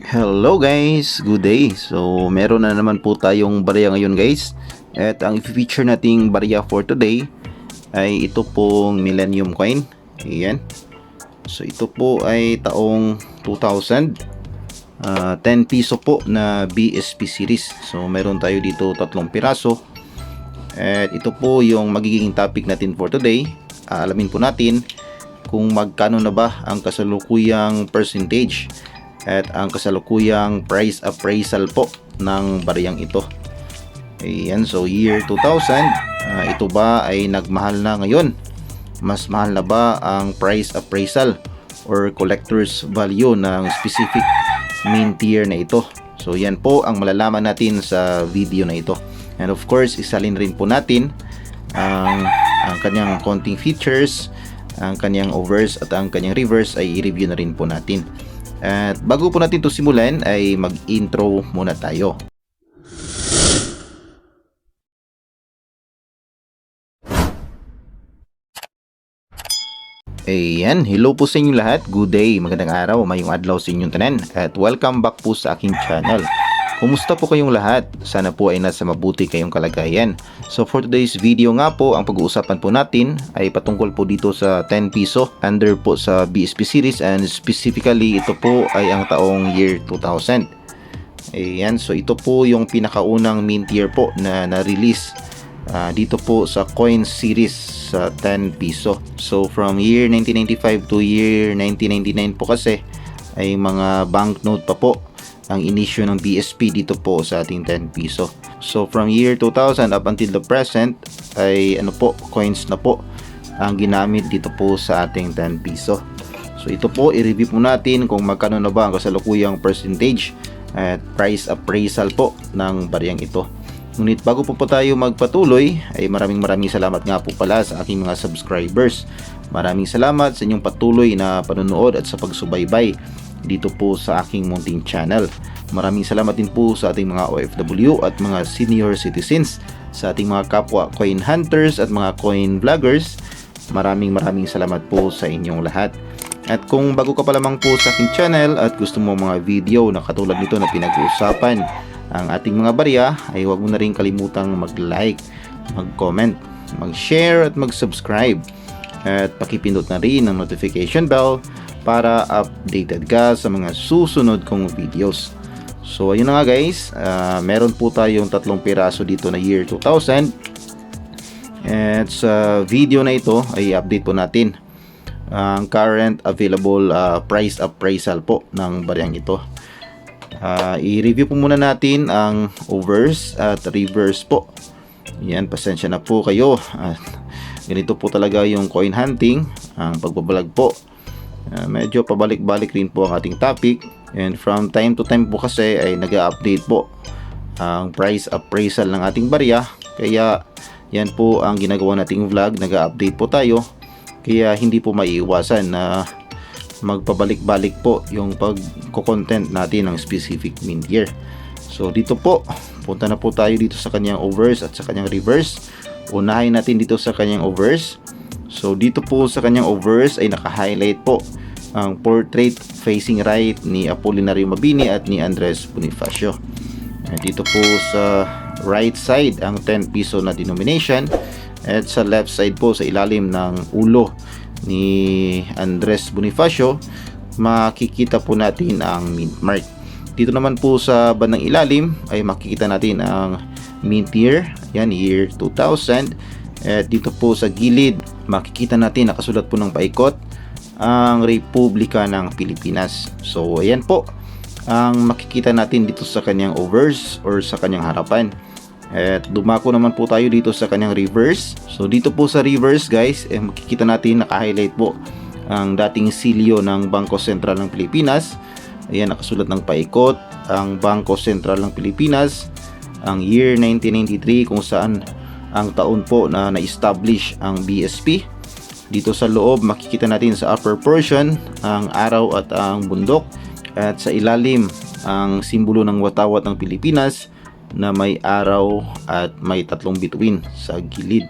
Hello guys, good day. So meron na naman po tayong barya ngayon guys. At ang i-feature nating barya for today ay ito pong Millennium Coin. Ayan. So ito po ay taong 2000. 10 piso po na BSP series. So meron tayo dito 3 piraso. At ito po yung magiging topic natin for today. Alamin po natin kung magkano na ba ang kasalukuyang percentage at ang kasalukuyang price appraisal po ng bariyang ito. Ayan, so year 2000, ito ba ay nagmahal na ngayon? Mas mahal na ba ang price appraisal or collector's value ng specific mint year na ito? So yan po ang malalaman natin sa video na ito. And of course, isalin rin po natin ang kanyang counting features, ang kanyang overs at ang kanyang reverse ay i-review na rin po natin. At bago po natin ito simulan ay mag-intro muna tayo. Ayan, hello po sa inyong lahat. Good day, magandang araw, mayong adlaw sa inyong tanan. At welcome back po sa aking channel. Kumusta po kayong lahat? Sana po ay nasa mabuti kayong kalagayan. So for today's video nga po, ang pag-uusapan po natin ay patungkol po dito sa 10 piso under po sa BSP series, and specifically ito po ay ang taong year 2000. Ayan, so ito po yung pinakaunang mint year po na na-release dito po sa coin series sa 10 piso. So from year 1995 to year 1999 po kasi ay mga banknote pa po ang inisyu ng BSP dito po sa ating 10 piso. So from year 2000 up until the present ay coins na po ang ginamit dito po sa ating 10 piso. So ito po i-review po natin kung magkano na ba ang kasalukuyang percentage at price appraisal po ng bariyang ito. Ngunit bago po tayo magpatuloy ay maraming salamat nga po pala sa aking mga subscribers. Maraming salamat sa inyong patuloy na panonood at sa pagsubaybay dito po sa aking munting channel. Maraming salamat din po sa ating mga OFW at mga senior citizens, sa ating mga kapwa coin hunters at mga coin vloggers. Maraming salamat po sa inyong lahat. At kung bago ka pa lamang po sa aking channel at gusto mo mga video na katulad nito na pinag-uusapan ang ating mga barya, ay huwag mo na rin kalimutang mag-like, mag-comment, mag-share at mag-subscribe. At pakipindot na rin ang notification bell para updated ka sa mga susunod kong videos. So ayun na nga guys, meron po tayong 3 piraso dito na year 2000. At sa video na ito ay update po natin ang current available price appraisal po ng bariyang ito. I-review po muna natin ang overs at reverse po. Yan, pasensya na po kayo. Ganito po talaga yung coin hunting, ang pagbabalag po. Medyo pabalik-balik rin po ang ating topic, and from time to time po kasi ay nag-update po ang price appraisal ng ating barya. Kaya yan po ang ginagawa nating vlog, nag-update po tayo. Kaya hindi po maiiwasan na magpabalik-balik po yung pagko-content natin ng specific mint year. So dito po, punta na po tayo dito sa kanyang overs at sa kanyang reverse. Unahin natin dito sa kanyang overs. So dito po sa kanyang overs ay naka-highlight po ang portrait facing right ni Apolinario Mabini at ni Andres Bonifacio. Dito po sa right side ang 10 piso na denomination, at sa left side po sa ilalim ng ulo ni Andres Bonifacio makikita po natin ang mint mark. Dito naman po sa bandang ilalim ay makikita natin ang mint year, yan year 2000. At dito po sa gilid makikita natin nakasulat po ng paikot ang Republika ng Pilipinas. So ayan po ang makikita natin dito sa kanyang overs or sa kanyang harapan. At dumako naman po tayo dito sa kanyang reverse. So dito po sa reverse guys, makikita natin naka-highlight po ang dating silyo ng Bangko Sentral ng Pilipinas. Ayan, nakasulat ng paikot ang Bangko Sentral ng Pilipinas, ang year 1993 kung saan ang taon po na na-establish ang BSP. Dito sa loob makikita natin sa upper portion ang araw at ang bundok, at sa ilalim ang simbolo ng watawat ng Pilipinas na may araw at may 3 bituin sa gilid.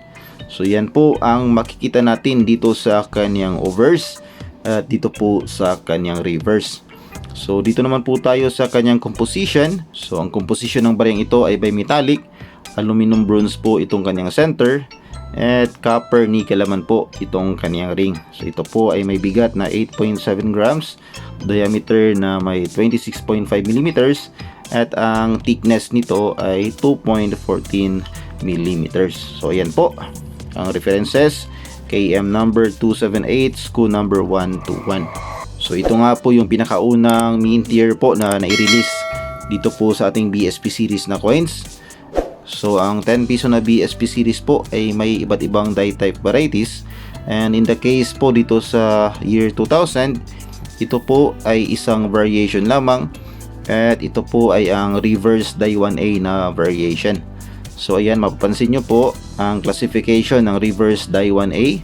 So yan po ang makikita natin dito sa kanyang overs at dito po sa kanyang reverse. So dito naman po tayo sa kanyang composition. So ang composition ng bariyang ito ay bimetallic, aluminum bronze po itong kanyang center, at copper nickel naman po itong kanyang ring. So ito po ay may bigat na 8.7 grams, diameter na may 26.5 millimeters, at ang thickness nito ay 2.14 millimeters. So ayan po ang references, KM number 278, SKU number 121. So ito nga po yung pinakaunang mintier po na nai-release dito po sa ating BSP series na coins. So ang 10 piso na BSP series po ay may iba't ibang die type varieties, and in the case po dito sa year 2000, ito po ay isang variation lamang, at ito po ay ang reverse die 1A na variation. So ayan, mapapansin nyo po ang classification ng reverse die 1A.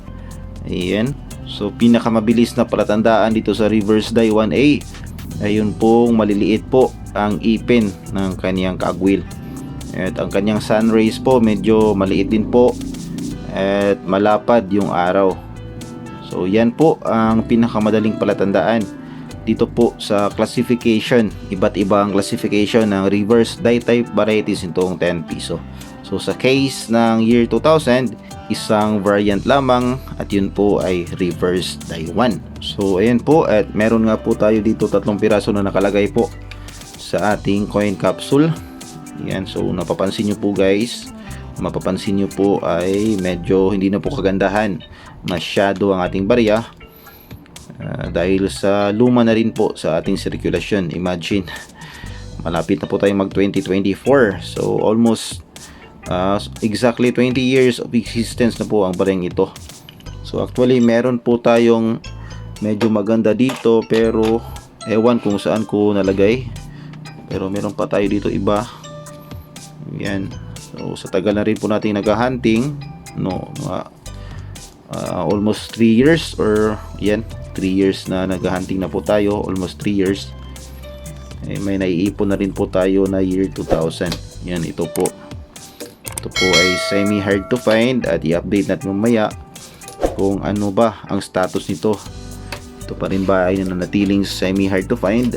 Ayan, so pinakamabilis na palatandaan dito sa reverse die 1A ayun pong maliliit po ang ipin ng kanyang cogwheel. At ang kanyang sun rays po medyo maliit din po, at malapad yung araw. So yan po ang pinakamadaling palatandaan dito po sa classification. Iba't ibang classification ng reverse die type varieties itong 10 piso. So sa case ng year 2000, isang variant lamang, at yun po ay reverse die 1. So ayan po, at meron nga po tayo dito 3 piraso na nakalagay po sa ating coin capsule. Yan, so napapansin nyo po guys, mapapansin nyo po ay medyo hindi na po kagandahan masyado ang ating barya, dahil sa luma na rin po sa ating sirkulasyon. Imagine, malapit na po tayo mag 2024, so almost exactly 20 years of existence na po ang baryang ito. So actually meron po tayong medyo maganda dito, pero ewan kung saan ko nalagay, pero meron pa tayo dito iba. Yan. So sa tagal na rin po natin naghahunting, almost 3 years, or yan, 3 years na naghahunting na po tayo, almost 3 years. May naiipon na rin po tayo na year 2000. Yan, ito po ay semi hard to find, at i-update natin mamaya kung ano ba ang status nito. Ito pa rin ba ay nanatiling semi hard to find,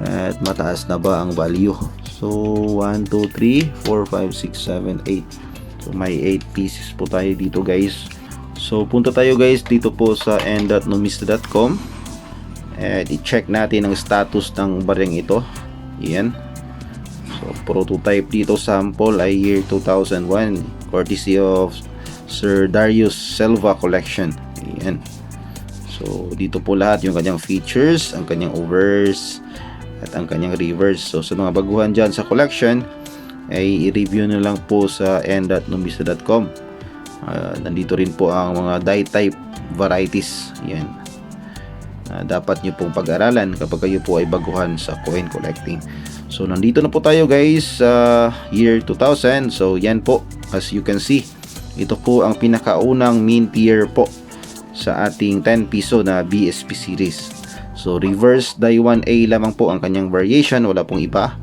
at mataas na ba ang value? So 1, 2, 3, 4, 5, 6, 7, 8. So may 8 pieces po tayo dito guys. So punta tayo guys dito po sa n.numista.com, at i-check natin ang status ng baryang ito. Yan. So prototype dito sample ay year 2001, courtesy of Sir Darius Selva Collection. Yan. So dito po lahat yung kanyang features, ang kanyang overs, at ang kanyang reverse. So sa mga baguhan dyan sa collection, ay i-review na lang po sa n.numista.com. Nandito rin po ang mga die type varieties. Yan. Dapat nyo pong pag-aralan kapag kayo po ay baguhan sa coin collecting. So nandito na po tayo guys sa year 2000. So yan po, as you can see, ito po ang pinakaunang mintier po sa ating 10 piso na BSP series. So reverse die 1A lamang po ang kanyang variation, wala pong iba.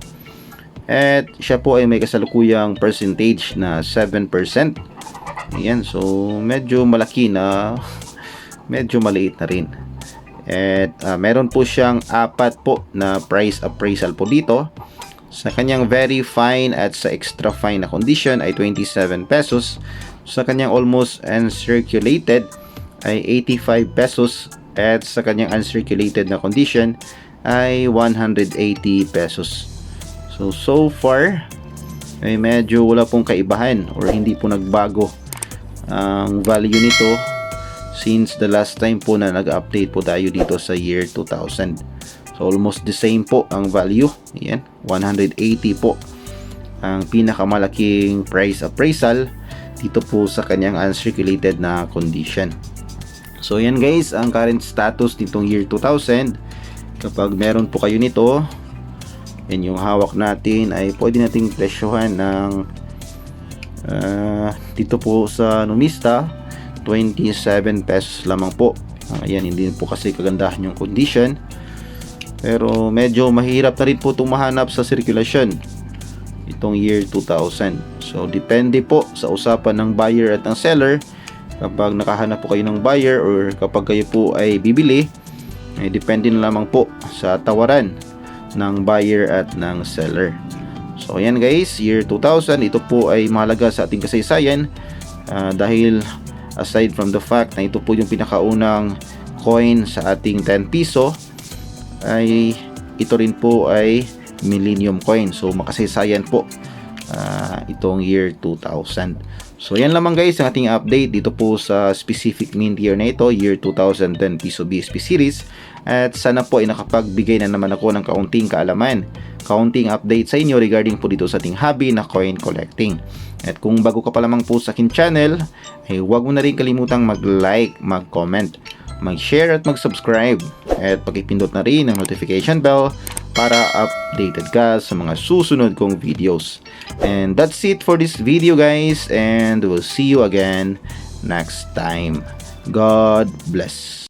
At siya po ay may kasalukuyang percentage na 7%. Ayan, so medyo malaki na, medyo maliit na rin. At meron po siyang 4 po na price appraisal po dito. Sa kanyang very fine at sa extra fine na condition ay 27 pesos. Sa kanyang almost uncirculated ay 85 pesos. At sa kanyang uncirculated na condition ay 180 pesos. So far ay medyo wala pong kaibahan, or hindi po nagbago ang value nito since the last time po na nag-update po tayo dito sa year 2000. So almost the same po ang value. Ayan, 180 po ang pinakamalaking price appraisal dito po sa kanyang uncirculated na condition. So yan guys ang current status nitong year 2000. Kapag meron po kayo nito, and yung hawak natin ay pwede nating presyohan ng dito po sa Numista 27 pesos lamang po. Ayan, hindi po kasi kagandahan yung condition, pero medyo mahirap na rin po itong mahanap sa sirkulasyon itong year 2000. So depende po sa usapan ng buyer at ng seller. Kapag nakahanap po kayo ng buyer, or kapag kayo po ay bibili, Depende na lamang po sa tawaran ng buyer at ng seller. So ayan guys, year 2000, ito po ay mahalaga sa ating kasaysayan dahil aside from the fact na ito po yung pinakaunang coin sa ating 10 piso, ay ito rin po ay millennium coin. So makasaysayan po itong year 2000. So yan lamang guys ang ating update dito po sa specific mint year na ito, year 2010 Piso BSP series. At sana po ay nakapagbigay na naman ako ng kaunting kaalaman, kaunting update sa inyo regarding po dito sa ating hobby na coin collecting. At kung bago ka pa lamang po sa aking channel, ay huwag mo na rin kalimutang mag-like, mag-comment, mag-share at mag-subscribe. At pag-ipindot na rin ang notification bell para updated ka sa mga susunod kong videos. And that's it for this video guys, and we'll see you again next time. God bless.